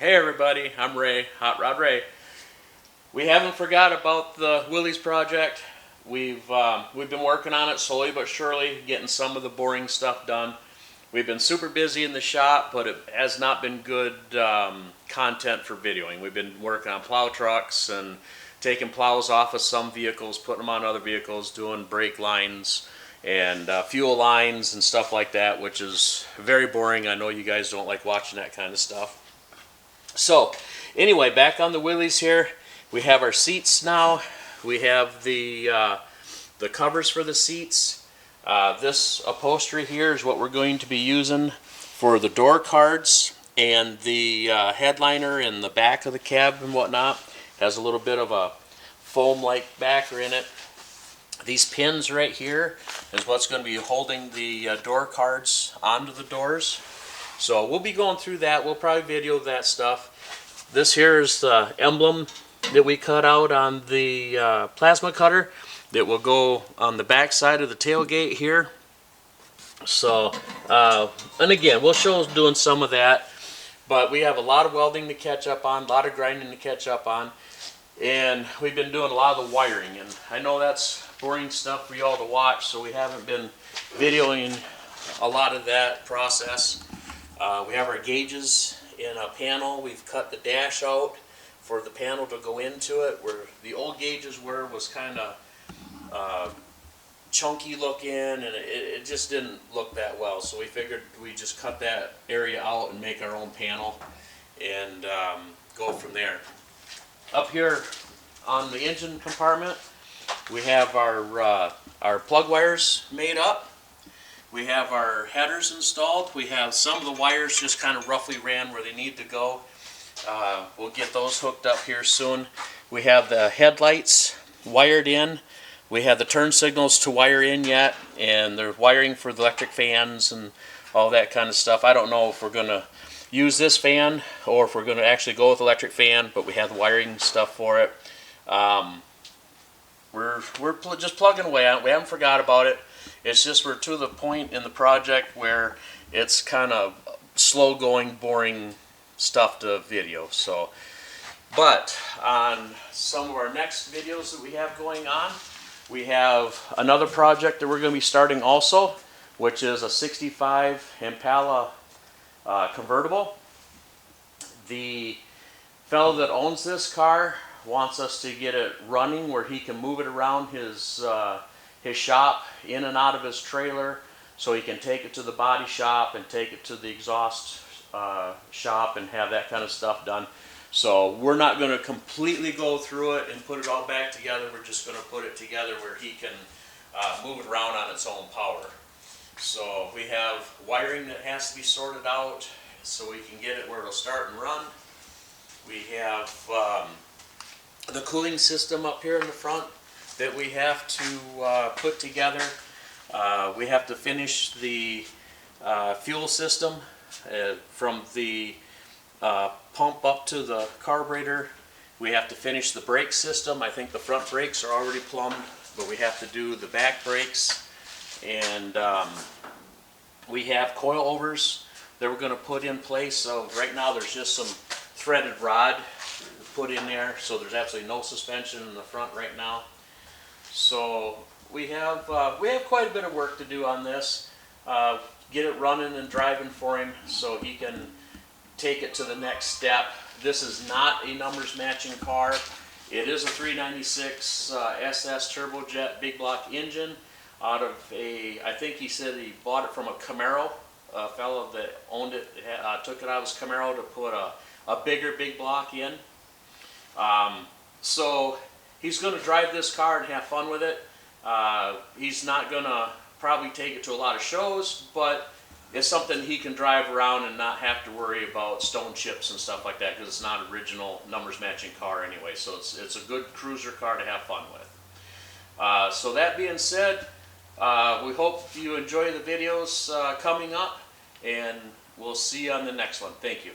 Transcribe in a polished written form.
Hey everybody, I'm Ray, Hot Rod Ray. We haven't forgot about the Willys project. We've been working on it slowly but surely, getting some of the boring stuff done. We've been super busy in the shop, but it has not been good content for videoing. We've been working on plow trucks and taking plows off of some vehicles, putting them on other vehicles, doing brake lines and fuel lines and stuff like that, which is very boring. I know you guys don't like watching that kind of stuff. So, anyway, back on the Willys here, we have our seats now. We have the covers for the seats. This upholstery here is what we're going to be using for the door cards and the headliner in the back of the cab and whatnot. It has a little bit of a foam-like backer in it. These pins right here is what's going to be holding the door cards onto the doors. So we'll be going through that. We'll probably video that stuff. This here is the emblem that we cut out on the plasma cutter that will go on the back side of the tailgate here. So, and again, we'll show us doing some of that. But we have a lot of welding to catch up on, a lot of grinding to catch up on. And we've been doing a lot of the wiring. And I know that's boring stuff for y'all to watch, so we haven't been videoing a lot of that process. We have our gauges in a panel. We've cut the dash out for the panel to go into it. Where the old gauges was kind of chunky looking, and it just didn't look that well. So we figured we'd just cut that area out and make our own panel and go from there. Up here on the engine compartment, we have our plug wires made up. We have our headers installed. We have some of the wires just kind of roughly ran where they need to go. We'll get those hooked up here soon. We have the headlights wired in. We have the turn signals to wire in yet, and they're wiring for the electric fans and all that kind of stuff. I don't know if we're going to use this fan or if we're going to actually go with electric fan, but we have the wiring stuff for it. We're just plugging away on it. We haven't forgot about it. It's just we're to the point in the project where it's kind of slow going, boring stuff to video. So, but on some of our next videos that we have going on, we have another project that we're going to be starting also, which is a 65 Impala convertible. The fellow that owns this car wants us to get it running where he can move it around his shop, in and out of his trailer, so he can take it to the body shop and take it to the exhaust shop and have that kind of stuff done. So we're not going to completely go through it and put it all back together. We're just going to put it together where he can move it around on its own power. So we have wiring that has to be sorted out so we can get it where it'll start and run. We have the cooling system up here in the front that we have to put together. We have to finish the fuel system from the pump up to the carburetor. We have to finish the brake system. I think the front brakes are already plumbed, but we have to do the back brakes. And we have coilovers that we're going to put in place. So right now there's just some threaded rod put in there, so there's absolutely no suspension in the front right now. So we have quite a bit of work to do on this. Get it running and driving for him so he can take it to the next step. This is not a numbers matching car. It is a 396 SS turbojet big block engine out of I think he said he bought it from a Camaro. A fellow that owned it took it out of his Camaro to put a bigger big block in. So he's going to drive this car and have fun with it. He's not going to probably take it to a lot of shows, but it's something he can drive around and not have to worry about stone chips and stuff like that, because it's not an original numbers matching car anyway. So it's a good cruiser car to have fun with. So that being said, we hope you enjoy the videos coming up, and we'll see you on the next one. Thank you.